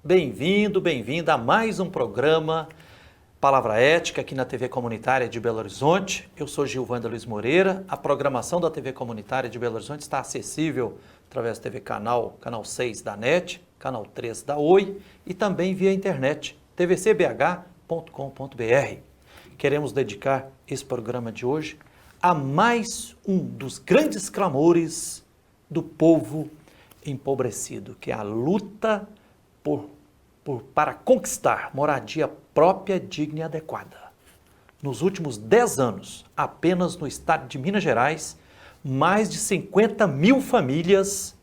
Bem-vindo, bem-vinda a mais um programa Palavra Ética aqui na TV Comunitária de Belo Horizonte. Eu sou Gilvanda Luiz Moreira. A programação da TV Comunitária de Belo Horizonte está acessível através da TV canal 6 da NET, canal 3 da Oi e também via internet, tvcbh.com.br. Queremos dedicar esse programa de hoje a mais um dos grandes clamores do povo empobrecido, que é a luta para conquistar moradia própria, digna e adequada. Nos últimos 10 anos, apenas no estado de Minas Gerais, mais de 50 mil famílias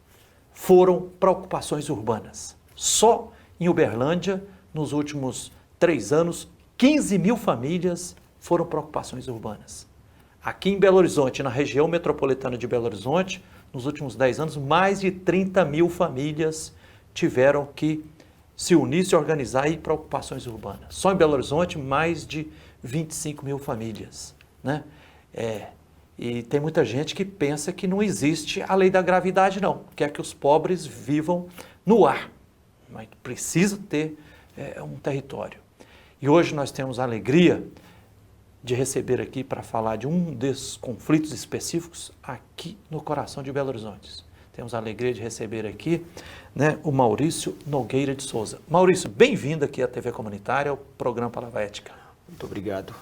foram para ocupações urbanas. Só em Uberlândia, nos últimos 3 anos, 15 mil famílias foram para ocupações urbanas. Aqui em Belo Horizonte, na região metropolitana de Belo Horizonte, nos últimos 10 anos, mais de 30 mil famílias tiveram que se unir, se organizar e ir para ocupações urbanas. Só em Belo Horizonte, mais de 25 mil famílias, né? E tem muita gente que pensa que não existe a lei da gravidade, não. Quer que os pobres vivam no ar, mas precisa ter um território. E hoje nós temos a alegria de receber aqui para falar de um desses conflitos específicos aqui no coração de Belo Horizonte. Temos a alegria de receber aqui, né, o Maurício Nogueira de Souza. Maurício, bem-vindo aqui à TV Comunitária, ao programa Palavra Ética. Muito obrigado.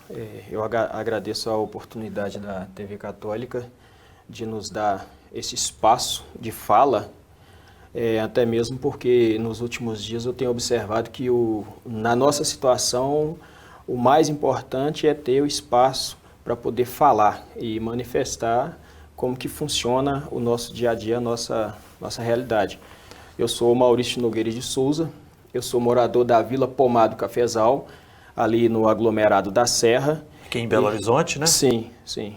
Eu agradeço a oportunidade da TV Católica de nos dar esse espaço de fala, até mesmo porque nos últimos dias eu tenho observado que na nossa situação o mais importante é ter o espaço para poder falar e manifestar como que funciona o nosso dia a dia, a nossa realidade. Eu sou o Maurício Nogueira de Souza, eu sou morador da Vila Pomar do Cafezal, ali no aglomerado da Serra. Aqui em Belo Horizonte, né? Sim, sim.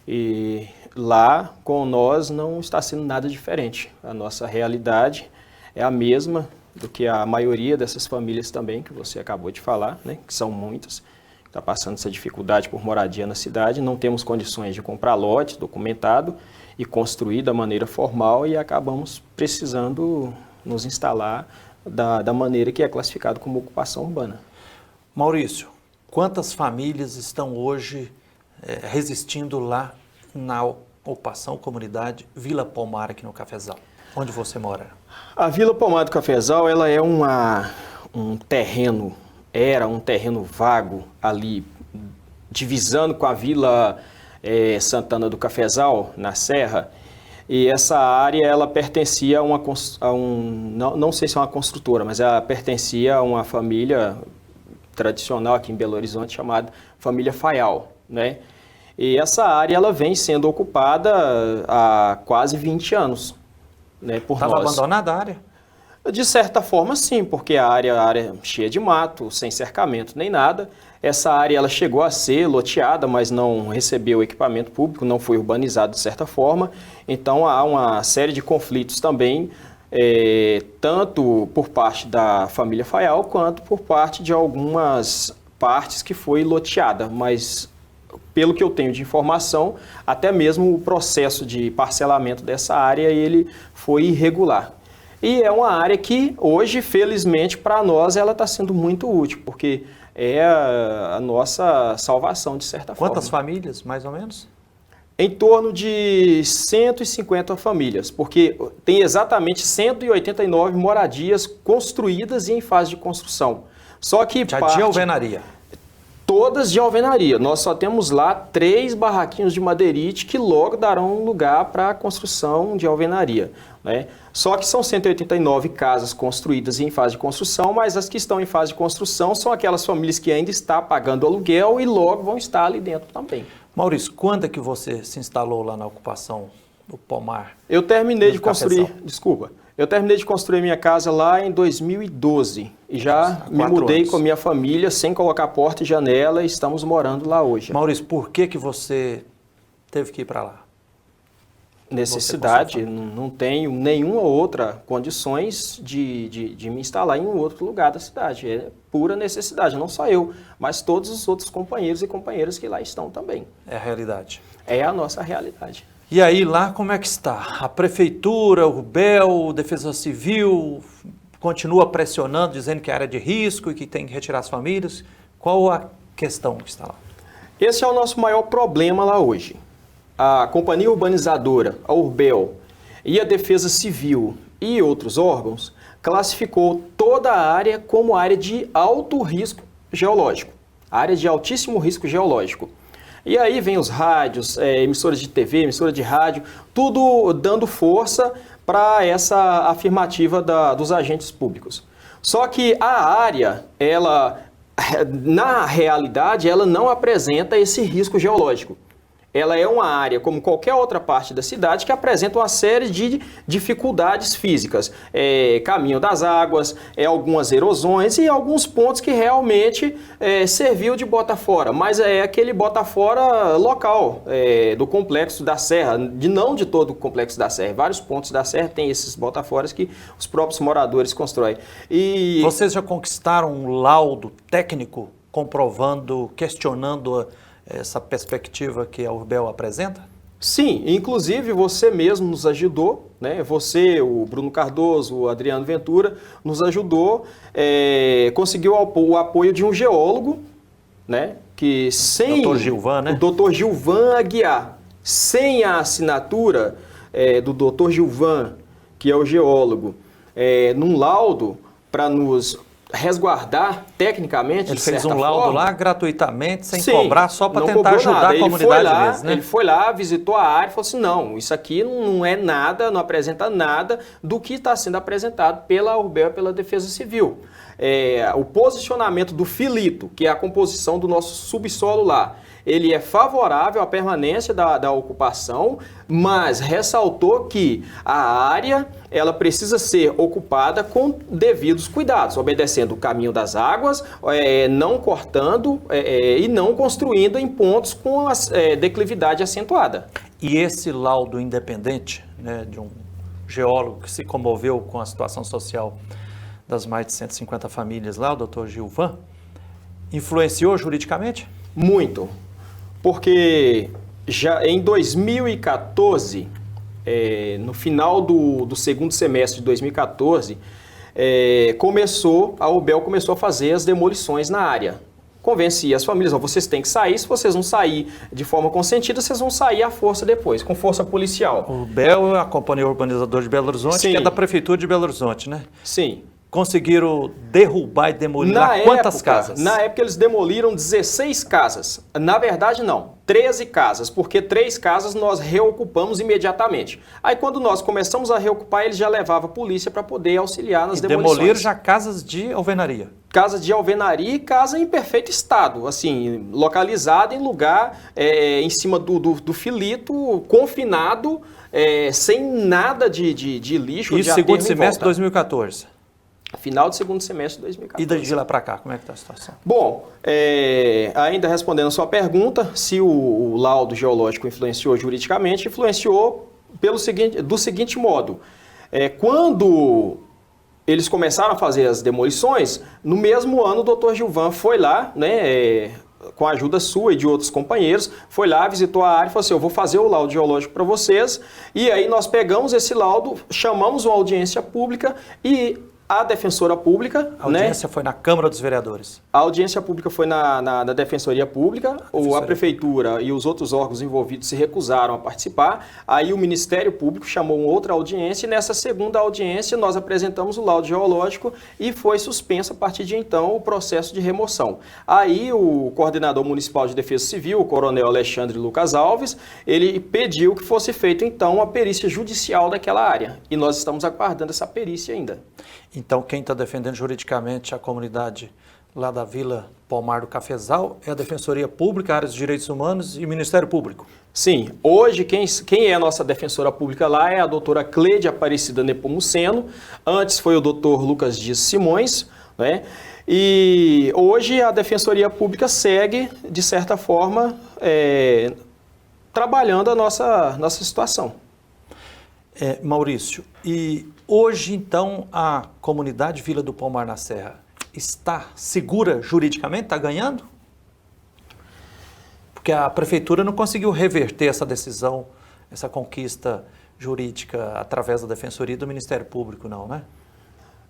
E lá com nós não está sendo nada diferente. A nossa realidade é a mesma do que a maioria dessas famílias também, que você acabou de falar, né? Que são muitas, está passando essa dificuldade por moradia na cidade, não temos condições de comprar lote documentado e construir da maneira formal e acabamos precisando nos instalar da maneira que é classificado como ocupação urbana. Maurício, quantas famílias estão hoje resistindo lá na ocupação comunidade Vila Pomar aqui no Cafezal, onde você mora? A Vila Pomar do Cafezal, ela é um terreno vago ali, divisando com a Vila Santana do Cafezal, na Serra, e essa área, ela pertencia a não sei se é uma construtora, mas ela pertencia a uma família tradicional aqui em Belo Horizonte, chamada família Faial, né? E essa área, ela vem sendo ocupada há quase 20 anos, né, por nós. Estava abandonada a área? De certa forma, sim, porque a área cheia de mato, sem cercamento nem nada. Essa área ela chegou a ser loteada, mas não recebeu equipamento público, não foi urbanizado de certa forma. Então, há uma série de conflitos também, tanto por parte da família Faial, quanto por parte de algumas partes que foi loteada. Mas, pelo que eu tenho de informação, até mesmo o processo de parcelamento dessa área ele foi irregular. E é uma área que hoje, felizmente, para nós, ela está sendo muito útil, porque é a nossa salvação, de certa forma. Quantas famílias, mais ou menos? Em torno de 150 famílias, porque tem exatamente 189 moradias construídas e em fase de construção. Só que já de alvenaria. Todas de alvenaria. Nós só temos lá 3 barraquinhos de madeirite que logo darão lugar para a construção de alvenaria, né? Só que são 189 casas construídas em fase de construção, mas as que estão em fase de construção são aquelas famílias que ainda estão pagando aluguel e logo vão estar ali dentro também. Maurício, quando é que você se instalou lá na ocupação do Pomar? Eu terminei de construir, eu terminei de construir minha casa lá em 2012 e já me mudei com a minha família sem colocar porta e janela e estamos morando lá hoje. Maurício, por que você teve que ir para lá? Necessidade, não tenho nenhuma outra condições de me instalar em um outro lugar da cidade. É pura necessidade, não só eu, mas todos os outros companheiros e companheiras que lá estão também. É a realidade. É a nossa realidade. E aí lá como é que está? A Prefeitura, o RUBEL, Defesa Civil, continua pressionando, dizendo que é área de risco e que tem que retirar as famílias. Qual a questão que está lá? Esse é o nosso maior problema lá hoje. A companhia urbanizadora, a Urbel, e a Defesa Civil e outros órgãos classificou toda a área como área de alto risco geológico, área de altíssimo risco geológico. E aí vem os rádios, emissoras de TV, emissora de rádio, tudo dando força para essa afirmativa dos agentes públicos. Só que a área, na realidade, ela não apresenta esse risco geológico. Ela é uma área, como qualquer outra parte da cidade, que apresenta uma série de dificuldades físicas. Caminho das águas, algumas erosões e alguns pontos que realmente serviu de bota fora. Mas é aquele bota fora local, do Complexo da Serra, não de todo o Complexo da Serra. Vários pontos da Serra tem esses bota foras que os próprios moradores constroem. Vocês já conquistaram um laudo técnico comprovando, questionando essa perspectiva que a Urbel apresenta? Sim, inclusive você mesmo nos ajudou, né? Você, o Bruno Cardoso, o Adriano Ventura, nos ajudou, conseguiu o apoio de um geólogo, né? Que sem Dr. Gilvan, né? O Dr. Gilvan Aguiar, sem a assinatura do Dr. Gilvan, que é o geólogo, num laudo para nos resguardar tecnicamente. Ele fez um laudo lá gratuitamente, sem Sim, cobrar, só para tentar ajudar a comunidade mesmo, né? Ele foi lá, visitou a área e falou assim, não, isso aqui não é nada, não apresenta nada do que está sendo apresentado pela Urbel e pela Defesa Civil. O posicionamento do filito, que é a composição do nosso subsolo lá, ele é favorável à permanência da ocupação, mas ressaltou que a área ela precisa ser ocupada com devidos cuidados, obedecendo o caminho das águas, não cortando e não construindo em pontos com declividade acentuada. E esse laudo independente, né, de um geólogo que se comoveu com a situação social das mais de 150 famílias lá, o Dr. Gilvan, influenciou juridicamente? Muito. Porque já em 2014, no final do segundo semestre de 2014, a Urbel começou a fazer as demolições na área. Convencia as famílias, vocês têm que sair, se vocês não sair de forma consentida, vocês vão sair à força depois, com força policial. O Urbel é a Companhia Urbanizadora de Belo Horizonte, Sim. que é da Prefeitura de Belo Horizonte, né? Sim. Conseguiram derrubar e demolir quantas casas? Na época eles demoliram 16 casas. Na verdade não, 13 casas, porque 3 casas nós reocupamos imediatamente. Aí quando nós começamos a reocupar, eles já levavam a polícia para poder auxiliar nas demolições. Demoliram já casas de alvenaria? Casa de alvenaria e casa em perfeito estado, assim, localizada em lugar, em cima do filito, confinado, sem nada de lixo. Isso segundo semestre de 2014? Final do segundo semestre de 2014. E de lá para cá, como é que está a situação? Bom, ainda respondendo a sua pergunta, se o laudo geológico influenciou juridicamente, influenciou do seguinte modo. Quando eles começaram a fazer as demolições, no mesmo ano o Dr. Gilvan foi lá, né, com a ajuda sua e de outros companheiros, foi lá, visitou a área e falou assim, eu vou fazer o laudo geológico para vocês. E aí nós pegamos esse laudo, chamamos uma audiência pública e a Defensora Pública... A audiência foi na Câmara dos Vereadores? A audiência pública foi na Defensoria Pública, a Prefeitura e os outros órgãos envolvidos se recusaram a participar, aí o Ministério Público chamou uma outra audiência e nessa segunda audiência nós apresentamos o laudo geológico e foi suspenso a partir de então o processo de remoção. Aí o coordenador municipal de Defesa Civil, o coronel Alexandre Lucas Alves, ele pediu que fosse feita então a perícia judicial daquela área e nós estamos aguardando essa perícia ainda. Então, quem está defendendo juridicamente a comunidade lá da Vila Palmar do Cafezal é a Defensoria Pública, Áreas de Direitos Humanos e Ministério Público? Sim. Hoje, quem é a nossa defensora pública lá é a doutora Cleide Aparecida Nepomuceno. Antes foi o doutor Lucas Dias Simões, né? E hoje a Defensoria Pública segue, de certa forma, trabalhando a nossa situação. Maurício, e hoje então a comunidade Vila do Palmar na Serra está segura juridicamente? Está ganhando? Porque a prefeitura não conseguiu reverter essa decisão, essa conquista jurídica através da Defensoria e do Ministério Público, não, né?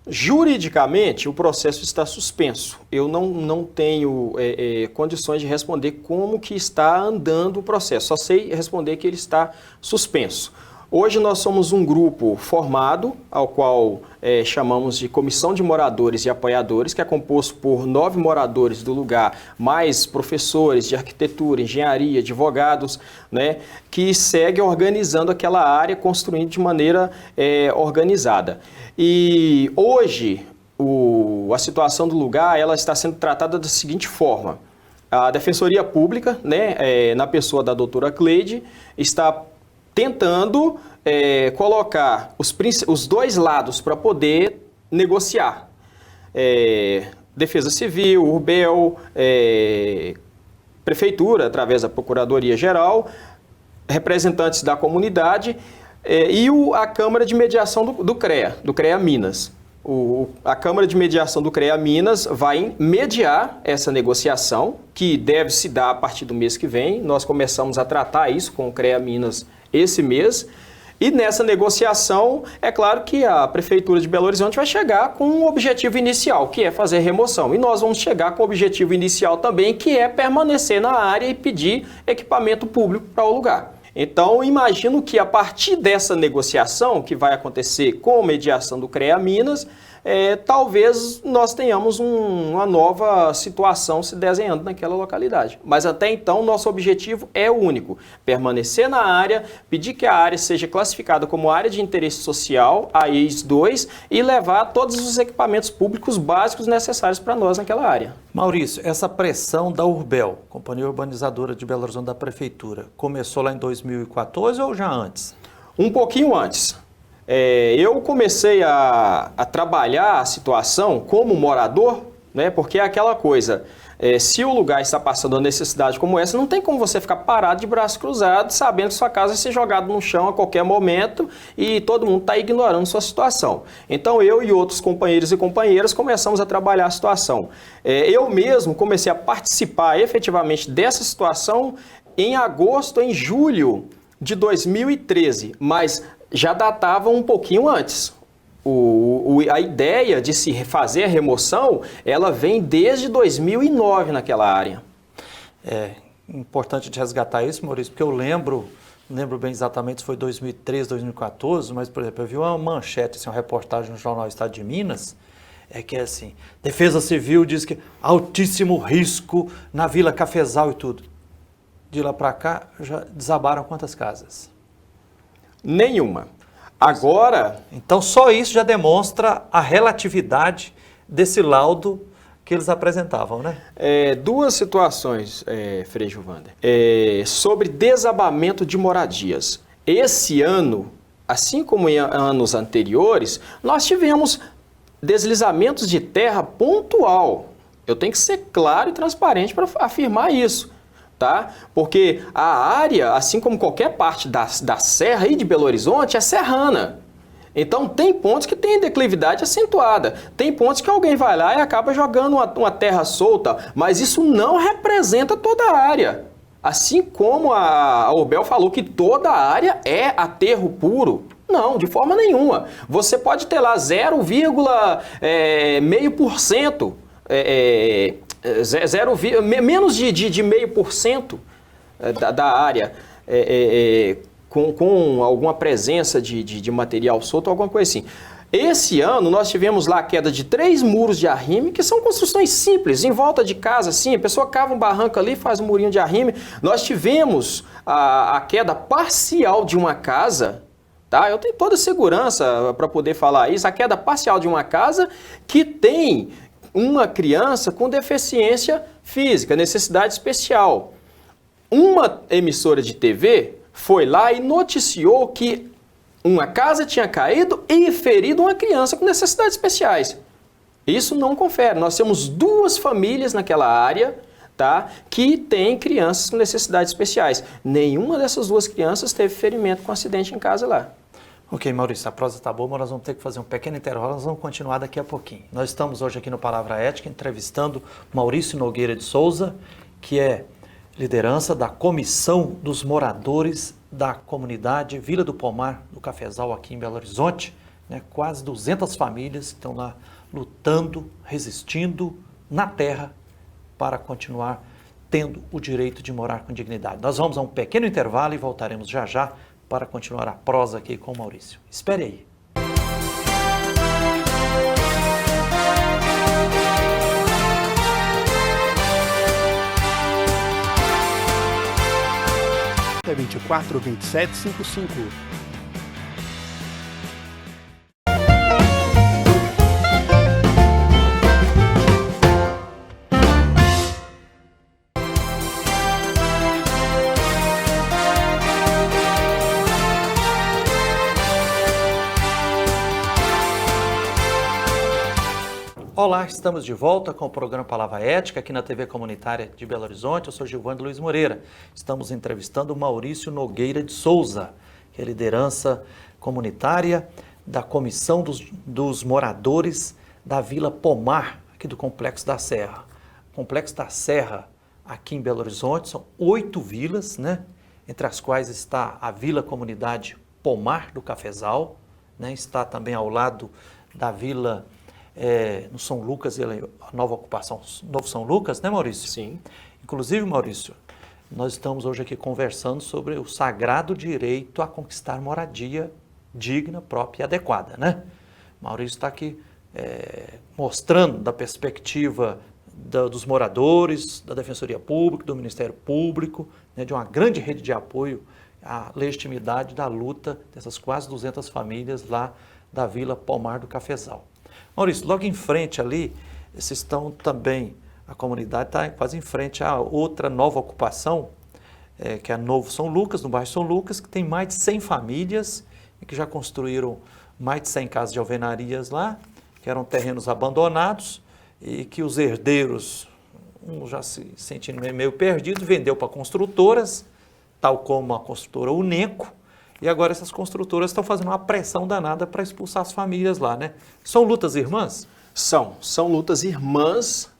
Juridicamente, o processo está suspenso. Eu não tenho condições de responder como que está andando o processo. Só sei responder que ele está suspenso. Hoje nós somos um grupo formado, ao qual chamamos de Comissão de Moradores e Apoiadores, que é composto por 9 moradores do lugar, mais professores de arquitetura, engenharia, advogados, né, que segue organizando aquela área, construindo de maneira organizada. E hoje a situação do lugar ela está sendo tratada da seguinte forma. A Defensoria Pública, né, na pessoa da doutora Cleide, está tentando colocar os dois lados para poder negociar. Defesa Civil, Urbel, Prefeitura, através da Procuradoria-Geral, representantes da comunidade e a Câmara de Mediação do CREA Minas. A Câmara de Mediação do CREA Minas vai mediar essa negociação, que deve se dar a partir do mês que vem. Nós começamos a tratar isso com o CREA Minas esse mês. E nessa negociação, é claro que a Prefeitura de Belo Horizonte vai chegar com um objetivo inicial, que é fazer remoção. E nós vamos chegar com o objetivo inicial também, que é permanecer na área e pedir equipamento público para o lugar. Então, imagino que a partir dessa negociação, que vai acontecer com a mediação do CREA Minas, talvez nós tenhamos uma nova situação se desenhando naquela localidade. Mas até então, nosso objetivo é único: permanecer na área, pedir que a área seja classificada como área de interesse social, a EIS 2, e levar todos os equipamentos públicos básicos necessários para nós naquela área. Maurício, essa pressão da Urbel, Companhia Urbanizadora de Belo Horizonte da Prefeitura, começou lá em 2014 ou já antes? Um pouquinho antes. Eu comecei a trabalhar a situação como morador, né, porque é aquela coisa, se o lugar está passando uma necessidade como essa, não tem como você ficar parado de braços cruzados, sabendo que sua casa vai ser jogada no chão a qualquer momento e todo mundo está ignorando sua situação. Então eu e outros companheiros e companheiras começamos a trabalhar a situação. Eu mesmo comecei a participar efetivamente dessa situação em agosto, em julho de 2013, mas já datava um pouquinho antes. A ideia de se fazer a remoção, ela vem desde 2009 naquela área. É importante de resgatar isso, Maurício, porque eu lembro bem exatamente se foi 2013, 2014, mas, por exemplo, eu vi uma manchete, assim, uma reportagem no jornal Estado de Minas, que é assim: Defesa Civil diz que altíssimo risco na Vila Cafezal e tudo. De lá para cá, já desabaram quantas casas? Nenhuma. Agora... Então, só isso já demonstra a relatividade desse laudo que eles apresentavam, né? Duas situações, Frei Gilvander. Sobre desabamento de moradias. Esse ano, assim como em anos anteriores, nós tivemos deslizamentos de terra pontual. Eu tenho que ser claro e transparente para afirmar isso. Tá? Porque a área, assim como qualquer parte da serra aí de Belo Horizonte, é serrana. Então tem pontos que tem declividade acentuada, tem pontos que alguém vai lá e acaba jogando uma terra solta, mas isso não representa toda a área. Assim como a Urbel falou que toda a área é aterro puro. Não, de forma nenhuma. Você pode ter lá 0,5%, menos de 0,5% da área com alguma presença de material solto, alguma coisa assim. Esse ano nós tivemos lá a queda de 3 muros de arrime, que são construções simples, em volta de casa, assim, a pessoa cava um barranco ali, faz um murinho de arrime. Nós tivemos a queda parcial de uma casa, tá? Eu tenho toda a segurança para poder falar isso, a queda parcial de uma casa que tem uma criança com deficiência física, necessidade especial. Uma emissora de TV foi lá e noticiou que uma casa tinha caído e ferido uma criança com necessidades especiais. Isso não confere. Nós temos 2 famílias naquela área, tá, que tem crianças com necessidades especiais. Nenhuma dessas 2 crianças teve ferimento com acidente em casa lá. Ok, Maurício, a prosa está boa, mas nós vamos ter que fazer um pequeno intervalo, nós vamos continuar daqui a pouquinho. Nós estamos hoje aqui no Palavra Ética entrevistando Maurício Nogueira de Souza, que é liderança da Comissão dos Moradores da Comunidade Vila do Pomar, do Cafezal, aqui em Belo Horizonte, né? Quase 200 famílias que estão lá lutando, resistindo na terra para continuar tendo o direito de morar com dignidade. Nós vamos a um pequeno intervalo e voltaremos já já para continuar a prosa aqui com o Maurício. Espere aí. É 24 27 55. Olá, estamos de volta com o programa Palavra Ética aqui na TV Comunitária de Belo Horizonte. Eu sou Gilvando Luiz Moreira. Estamos entrevistando o Maurício Nogueira de Souza, que é liderança comunitária da Comissão dos Moradores da Vila Pomar, aqui do Complexo da Serra. O Complexo da Serra, aqui em Belo Horizonte, são 8 vilas, né? Entre as quais está a Vila Comunidade Pomar do Cafezal, né? Está também ao lado da Vila no São Lucas, a nova ocupação Novo São Lucas, né, Maurício? Sim. Inclusive, Maurício, nós estamos hoje aqui conversando sobre o sagrado direito a conquistar moradia digna, própria e adequada, né? Maurício está aqui mostrando da perspectiva dos moradores, da Defensoria Pública, do Ministério Público, né, de uma grande rede de apoio à legitimidade da luta dessas quase 200 famílias lá da Vila Pomar do Cafezal. Maurício, logo em frente ali, vocês estão também, a comunidade está quase em frente a outra nova ocupação, que é a Novo São Lucas, no bairro São Lucas, que tem mais de 100 famílias e que já construíram mais de 100 casas de alvenarias lá, que eram terrenos abandonados e que os herdeiros, já se sentindo meio perdido, vendeu para construtoras, tal como a construtora Uneco. E agora essas construtoras estão fazendo uma pressão danada para expulsar as famílias lá, né? São lutas irmãs? São lutas irmãs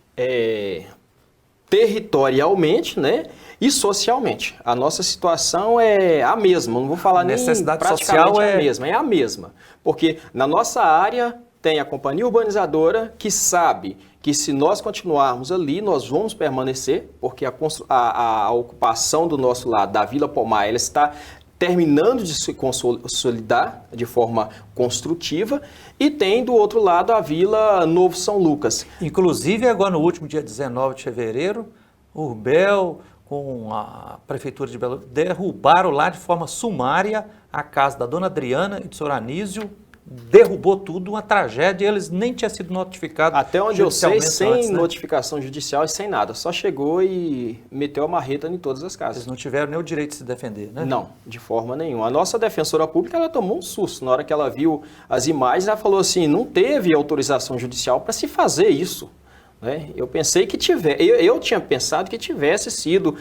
territorialmente, né? E socialmente. A nossa situação é a mesma, não vou falar nem praticamente social é a mesma. Porque na nossa área tem a companhia urbanizadora que sabe que se nós continuarmos ali, nós vamos permanecer, porque a ocupação do nosso lado, da Vila Pomar, ela está terminando de se consolidar de forma construtiva, e tem do outro lado a Vila Novo São Lucas. Inclusive, agora no último dia 19 de fevereiro, o Urbel, com a Prefeitura de Belo, derrubaram lá de forma sumária a casa da dona Adriana e do senhor Anísio, derrubou tudo, uma tragédia, eles nem tinham sido notificados. Até onde eu sei, sem antes, né? notificação judicial e sem nada, só chegou e meteu a marreta em todas as casas. Eles não tiveram nem o direito de se defender, né? Não, de forma nenhuma. A nossa defensora pública, ela tomou um susto. Na hora que ela viu as imagens, ela falou assim, não teve autorização judicial para se fazer isso. Né? Eu pensei que eu tinha pensado que tivesse sido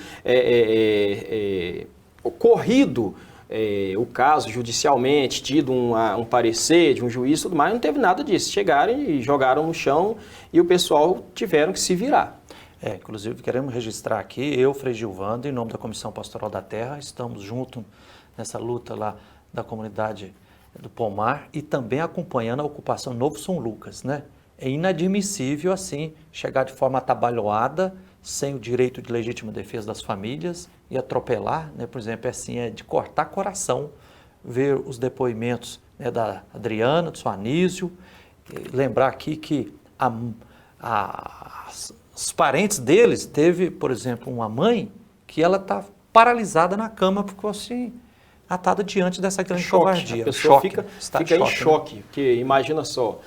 ocorrido o caso judicialmente, tido um parecer de um juiz e tudo mais, não teve nada disso. Chegaram e jogaram no chão e o pessoal tiveram que se virar. Inclusive queremos registrar aqui, eu, Frei Gilvando, em nome da Comissão Pastoral da Terra, estamos juntos nessa luta lá da comunidade do Pomar e também acompanhando a ocupação Novo São Lucas, né? É inadmissível, assim, chegar de forma atabalhoada, sem o direito de legítima defesa das famílias e atropelar, né? Por exemplo, é de cortar coração ver os depoimentos, né, da Adriana, do seu Anísio. Lembrar aqui que os parentes deles teve, por exemplo, uma mãe que ela está paralisada na cama porque ficou assim, atada diante dessa grande covardia. A pessoa fica em choque, né? Porque imagina só,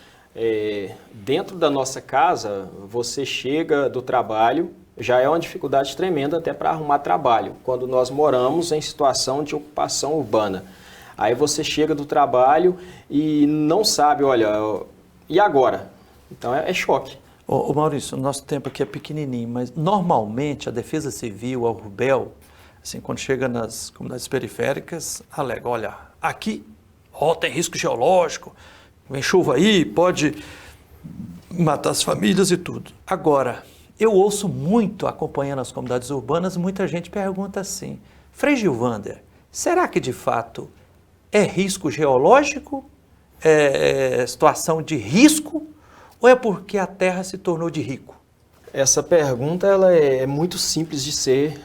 dentro da nossa casa, você chega do trabalho, já é uma dificuldade tremenda até para arrumar trabalho, quando nós moramos em situação de ocupação urbana. Aí você chega do trabalho e não sabe, olha, e agora? Então é choque. Ô Maurício, o nosso tempo aqui é pequenininho, mas normalmente a Defesa Civil, a Urbel, assim, quando chega nas comunidades periféricas, alega, olha, aqui tem risco geológico, vem chuva aí, pode matar as famílias e tudo. Agora, eu ouço muito, acompanhando as comunidades urbanas, muita gente pergunta assim, Frei Gilvander, será que de fato é risco geológico situação de risco ou é porque a terra se tornou de rico? Essa pergunta ela é muito simples de ser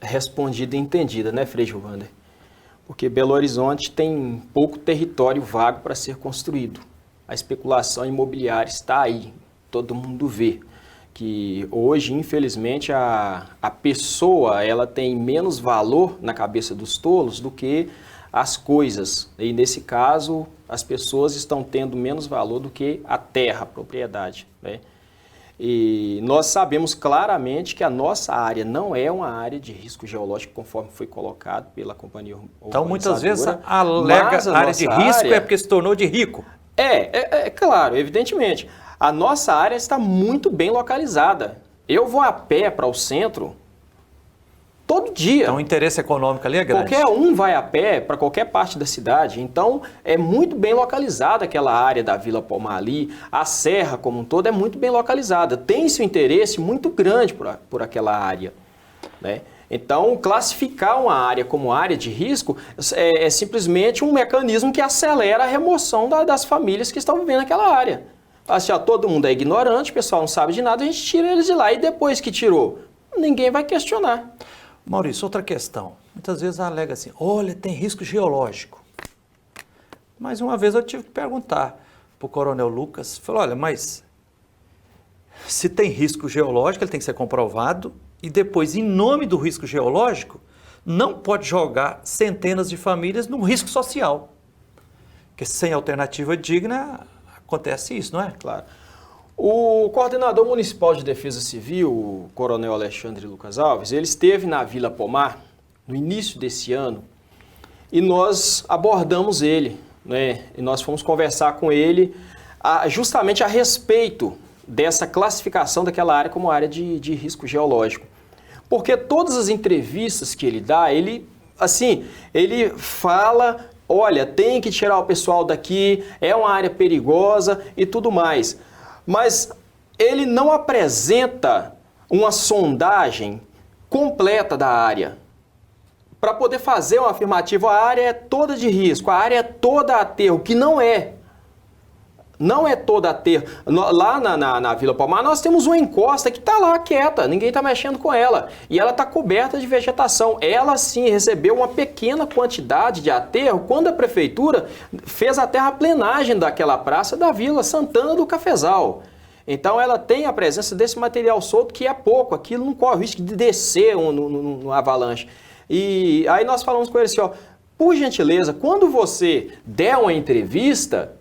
respondida e entendida, né, Frei Gilvander? Porque Belo Horizonte tem pouco território vago para ser construído. A especulação imobiliária está aí, todo mundo vê. Que hoje, infelizmente, a pessoa ela tem menos valor na cabeça dos tolos do que as coisas. E nesse caso, as pessoas estão tendo menos valor do que a terra, a propriedade, né? E nós sabemos claramente que a nossa área não é uma área de risco geológico, conforme foi colocado pela companhia urbanizadora. Então, muitas vezes, alega a área de risco é porque se tornou de rico. É claro, evidentemente. A nossa área está muito bem localizada. Eu vou a pé para o centro todo dia. Então, o interesse econômico ali é grande. Qualquer um vai a pé para qualquer parte da cidade. Então, é muito bem localizada aquela área da Vila Pomar ali. A serra como um todo é muito bem localizada. Tem-se um interesse muito grande por aquela área, né? Então, classificar uma área como área de risco é simplesmente um mecanismo que acelera a remoção das famílias que estão vivendo naquela área. Assim, ó, todo mundo é ignorante, o pessoal não sabe de nada, a gente tira eles de lá. E depois que tirou, ninguém vai questionar. Maurício, outra questão. Muitas vezes alega assim, olha, tem risco geológico. Mas uma vez eu tive que perguntar para o Coronel Lucas, falou, olha, mas se tem risco geológico, ele tem que ser comprovado, e depois, em nome do risco geológico, não pode jogar centenas de famílias num risco social. Porque sem alternativa digna, acontece isso, não é? Claro. O coordenador municipal de defesa civil, o coronel Alexandre Lucas Alves, ele esteve na Vila Pomar no início desse ano e nós abordamos ele, né? E nós fomos conversar com ele justamente a respeito dessa classificação daquela área como área de risco geológico. Porque todas as entrevistas que ele dá, ele fala, olha, tem que tirar o pessoal daqui, é uma área perigosa e tudo mais. Mas ele não apresenta uma sondagem completa da área. Para poder fazer uma afirmativa, a área é toda de risco, a área é toda aterro, que não é. Não é toda aterro. Lá na Vila Pomar nós temos uma encosta que está lá quieta, ninguém está mexendo com ela. E ela está coberta de vegetação. Ela sim recebeu uma pequena quantidade de aterro quando a prefeitura fez a terraplenagem daquela praça da Vila Santana do Cafezal. Então ela tem a presença desse material solto que é pouco, aquilo não corre o risco de descer no avalanche. E aí nós falamos com ele assim, ó, por gentileza, quando você der uma entrevista,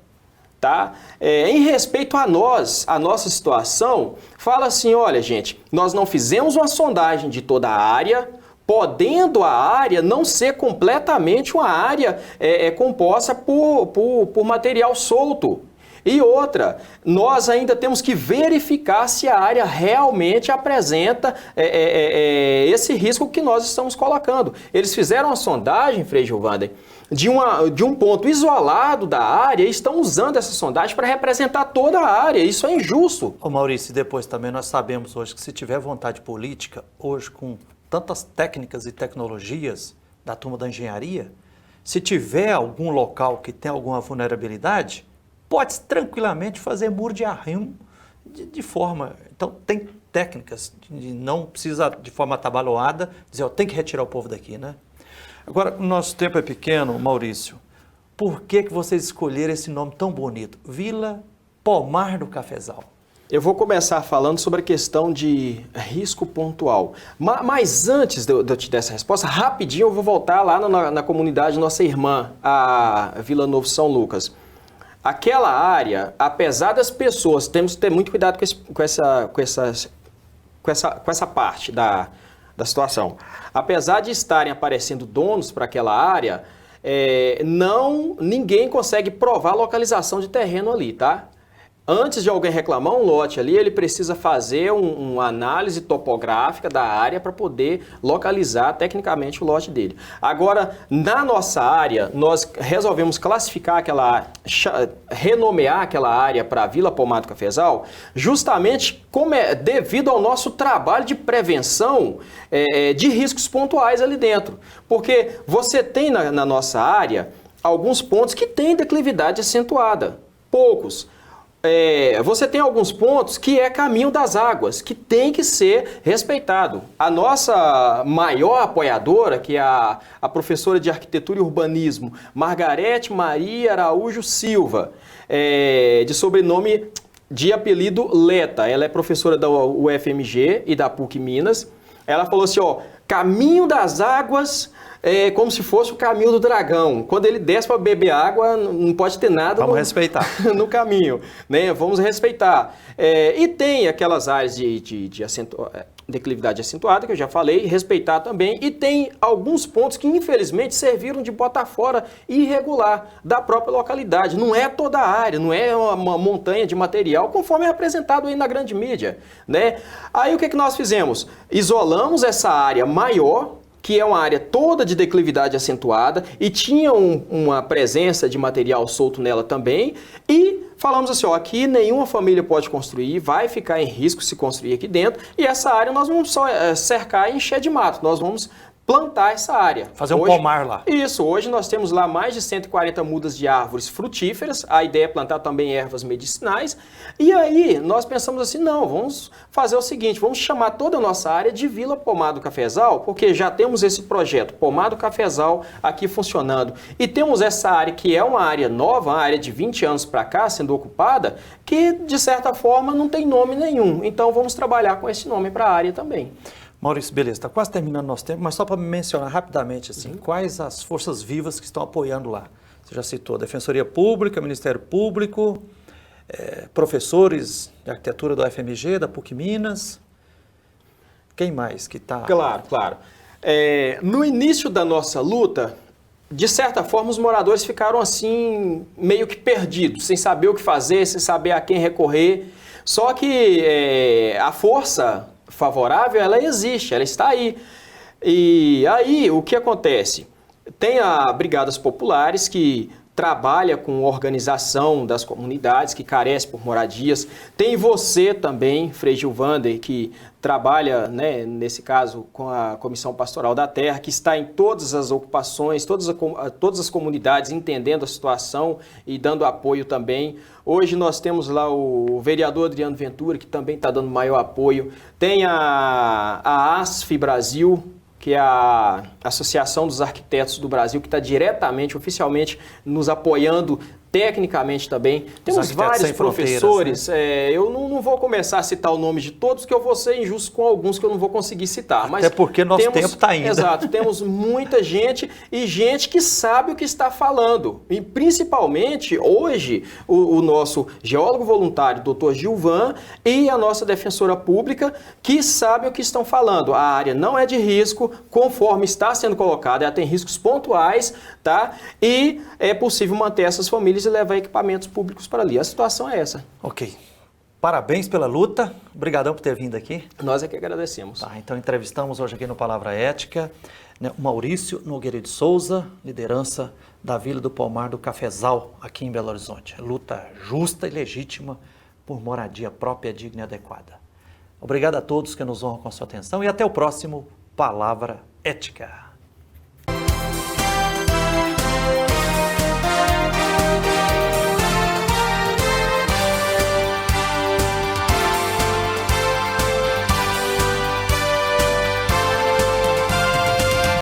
tá? Em respeito a nós, a nossa situação, fala assim, olha gente, nós não fizemos uma sondagem de toda a área, podendo a área não ser completamente uma área composta por material solto. E outra, nós ainda temos que verificar se a área realmente apresenta esse risco que nós estamos colocando. Eles fizeram uma sondagem, Frei Gilvander, de um ponto isolado da área e estão usando essa sondagem para representar toda a área. Isso é injusto. Ô Maurício, e depois também nós sabemos hoje que se tiver vontade política, hoje com tantas técnicas e tecnologias da turma da engenharia, se tiver algum local que tem alguma vulnerabilidade, pode tranquilamente fazer muro de arrimo de forma... Então, tem técnicas, não precisa de forma atabalhoada dizer, ó, tem que retirar o povo daqui, né? Agora, o nosso tempo é pequeno, Maurício. Por que vocês escolheram esse nome tão bonito? Vila Pomar do Cafezal. Eu vou começar falando sobre a questão de risco pontual. Mas antes de eu te dar essa resposta, rapidinho eu vou voltar lá na comunidade Nossa Irmã, a Vila Novo São Lucas. Aquela área, apesar das pessoas, temos que ter muito cuidado com essa parte da situação. Apesar de estarem aparecendo donos para aquela área, ninguém consegue provar a localização de terreno ali, tá? Antes de alguém reclamar um lote ali, ele precisa fazer uma análise topográfica da área para poder localizar tecnicamente o lote dele. Agora, na nossa área, nós resolvemos classificar renomear aquela área para Vila Pomar do Cafezal, justamente devido ao nosso trabalho de prevenção de riscos pontuais ali dentro. Porque você tem na nossa área alguns pontos que têm declividade acentuada, poucos. Você tem alguns pontos que é caminho das águas, que tem que ser respeitado. A nossa maior apoiadora, que é a professora de Arquitetura e Urbanismo, Margarete Maria Araújo Silva, de sobrenome de apelido Leta, ela é professora da UFMG e da PUC Minas. Ela falou assim, ó, caminho das águas é como se fosse o caminho do dragão. Quando ele desce para beber água, não pode ter nada respeitar. no caminho, né? Vamos respeitar. E tem aquelas áreas de declividade acentuada, que eu já falei, respeitar também. E tem alguns pontos que, infelizmente, serviram de bota fora irregular da própria localidade. Não é toda a área, não é uma montanha de material, conforme é apresentado aí na grande mídia, né? Aí o que nós fizemos? Isolamos essa área maior, que é uma área toda de declividade acentuada e tinha uma presença de material solto nela também, e falamos assim, ó, aqui nenhuma família pode construir, vai ficar em risco se construir aqui dentro, e essa área nós vamos só cercar e encher de mato, nós vamos plantar essa área. Fazer um pomar lá. Isso, hoje nós temos lá mais de 140 mudas de árvores frutíferas, a ideia é plantar também ervas medicinais, e aí nós pensamos assim, não, vamos fazer o seguinte, vamos chamar toda a nossa área de Vila Pomar do Cafezal, porque já temos esse projeto Pomar do Cafezal aqui funcionando, e temos essa área que é uma área nova, uma área de 20 anos para cá sendo ocupada, que de certa forma não tem nome nenhum, então vamos trabalhar com esse nome para a área também. Maurício, beleza, está quase terminando nosso tempo, mas só para mencionar rapidamente, assim, quais as forças vivas que estão apoiando lá? Você já citou a Defensoria Pública, Ministério Público, professores de arquitetura da UFMG, da PUC Minas, quem mais que está... Claro, claro. No início da nossa luta, de certa forma, os moradores ficaram assim, meio que perdidos, sem saber o que fazer, sem saber a quem recorrer, só que a força favorável, ela existe, ela está aí. E aí, o que acontece? Tem a Brigadas Populares, que trabalha com organização das comunidades que carecem por moradias. Tem você também, Frei Gilvander, que trabalha, né, nesse caso, com a Comissão Pastoral da Terra, que está em todas as ocupações, todas as comunidades, entendendo a situação e dando apoio também. Hoje nós temos lá o vereador Adriano Ventura, que também está dando maior apoio. Tem a ASF Brasil, que é a Associação dos Arquitetos do Brasil, que está diretamente, oficialmente, nos apoiando tecnicamente também. Temos vários professores, né? Eu não vou começar a citar o nome de todos, que eu vou ser injusto com alguns que eu não vou conseguir citar. Mas até porque nosso tempo está indo. Exato, temos muita gente e gente que sabe o que está falando. E principalmente, hoje, o nosso geólogo voluntário, Dr. Gilvan, e a nossa defensora pública, que sabe o que estão falando. A área não é de risco, conforme está sendo colocada, ela tem riscos pontuais, tá? E é possível manter essas famílias e levar equipamentos públicos para ali. A situação é essa. Ok. Parabéns pela luta. Obrigadão por ter vindo aqui. Nós é que agradecemos. Tá, então entrevistamos hoje aqui no Palavra Ética, né, o Maurício Nogueira de Souza, liderança da Vila do Pomar do Cafezal, aqui em Belo Horizonte. Luta justa e legítima por moradia própria, digna e adequada. Obrigado a todos que nos honram com a sua atenção e até o próximo Palavra Ética.